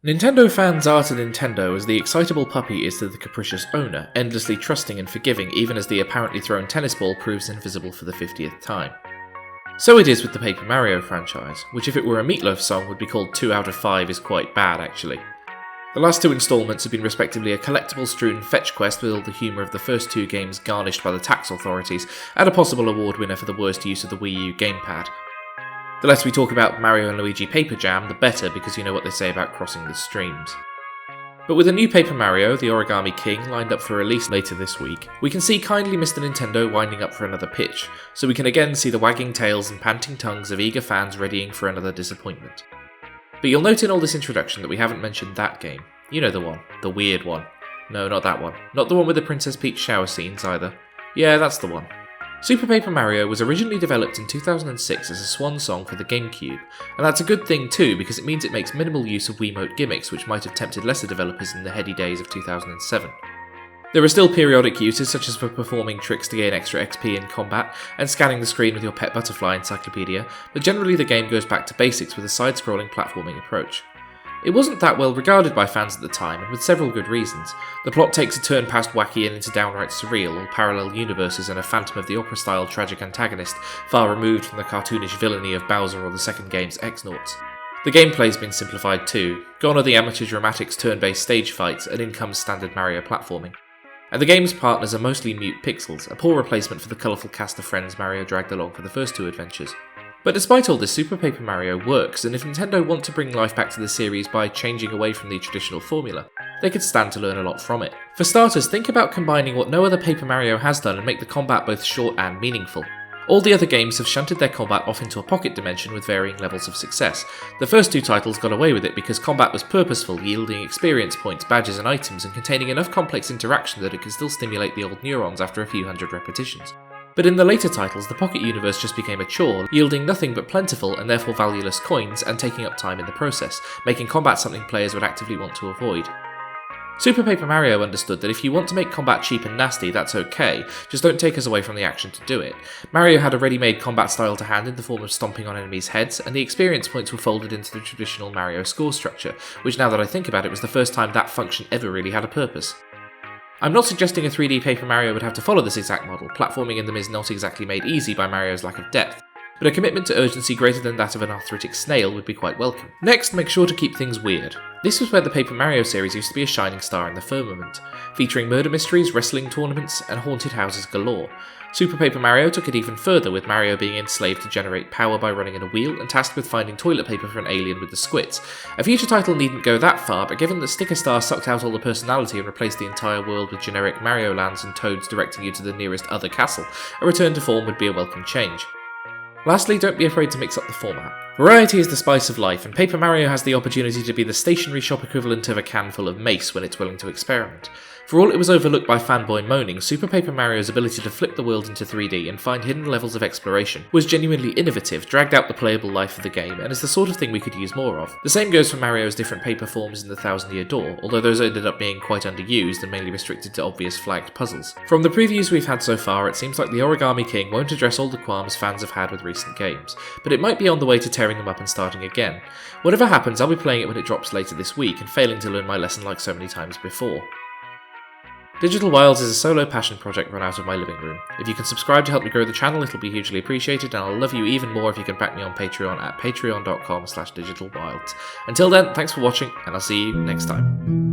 Nintendo fans are to Nintendo as the excitable puppy is to the capricious owner, endlessly trusting and forgiving even as the apparently thrown tennis ball proves invisible for the 50th time. So it is with the Paper Mario franchise, which if it were a Meatloaf song would be called 2 out of 5 is quite bad actually. The last two installments have been respectively a collectible-strewn fetch quest with all the humour of the first two games garnished by the tax authorities, and a possible award winner for the worst use of the Wii U gamepad. The less we talk about Mario and Luigi Paper Jam, the better, because you know what they say about crossing the streams. But with a new Paper Mario, the Origami King, lined up for release later this week, we can see kindly Mr. Nintendo winding up for another pitch, so we can again see the wagging tails and panting tongues of eager fans readying for another disappointment. But you'll note in all this introduction that we haven't mentioned that game. You know the one. The weird one. No, not that one. Not the one with the Princess Peach shower scenes either. Yeah, that's the one. Super Paper Mario was originally developed in 2006 as a swan song for the GameCube, and that's a good thing too because it means it makes minimal use of Wiimote gimmicks which might have tempted lesser developers in the heady days of 2007. There are still periodic uses such as for performing tricks to gain extra XP in combat and scanning the screen with your pet butterfly encyclopedia, but generally the game goes back to basics with a side-scrolling platforming approach. It wasn't that well regarded by fans at the time, and with several good reasons. The plot takes a turn past wacky and into downright surreal, all parallel universes and a Phantom of the Opera-style tragic antagonist, far removed from the cartoonish villainy of Bowser or the second game's X-Nauts. The gameplay's been simplified too. Gone are the amateur dramatics turn-based stage fights, and in comes standard Mario platforming. And the game's partners are mostly mute pixels, a poor replacement for the colourful cast of friends Mario dragged along for the first two adventures. But despite all this, Super Paper Mario works, and if Nintendo want to bring life back to the series by changing away from the traditional formula, they could stand to learn a lot from it. For starters, think about combining what no other Paper Mario has done and make the combat both short and meaningful. All the other games have shunted their combat off into a pocket dimension with varying levels of success. The first two titles got away with it because combat was purposeful, yielding experience points, badges and items, and containing enough complex interaction that it could still stimulate the old neurons after a few hundred repetitions. But in the later titles, the Pocket Universe just became a chore, yielding nothing but plentiful and therefore valueless coins and taking up time in the process, making combat something players would actively want to avoid. Super Paper Mario understood that if you want to make combat cheap and nasty, that's okay, just don't take us away from the action to do it. Mario had a ready-made combat style to hand in the form of stomping on enemies' heads, and the experience points were folded into the traditional Mario score structure, which now that I think about it was the first time that function ever really had a purpose. I'm not suggesting a 3D Paper Mario would have to follow this exact model, platforming in them is not exactly made easy by Mario's lack of depth, but a commitment to urgency greater than that of an arthritic snail would be quite welcome. Next, make sure to keep things weird. This was where the Paper Mario series used to be a shining star in the firmament, featuring murder mysteries, wrestling tournaments, and haunted houses galore. Super Paper Mario took it even further, with Mario being enslaved to generate power by running in a wheel and tasked with finding toilet paper for an alien with the squits. A future title needn't go that far, but given that Sticker Star sucked out all the personality and replaced the entire world with generic Mario lands and toads directing you to the nearest other castle, a return to form would be a welcome change. Lastly, don't be afraid to mix up the format. Variety is the spice of life, and Paper Mario has the opportunity to be the stationery shop equivalent of a can full of mace when it's willing to experiment. For all it was overlooked by fanboy moaning, Super Paper Mario's ability to flip the world into 3D and find hidden levels of exploration was genuinely innovative, dragged out the playable life of the game, and is the sort of thing we could use more of. The same goes for Mario's different paper forms in the Thousand Year Door, although those ended up being quite underused and mainly restricted to obvious flagged puzzles. From the previews we've had so far, it seems like the Origami King won't address all the qualms fans have had with recent games, but it might be on the way to tearing them up and starting again. Whatever happens, I'll be playing it when it drops later this week and failing to learn my lesson like so many times before. Digital Wilds is a solo passion project run out of my living room. If you can subscribe to help me grow the channel, it'll be hugely appreciated, and I'll love you even more if you can back me on Patreon at patreon.com/digitalwilds. Until then, thanks for watching, and I'll see you next time.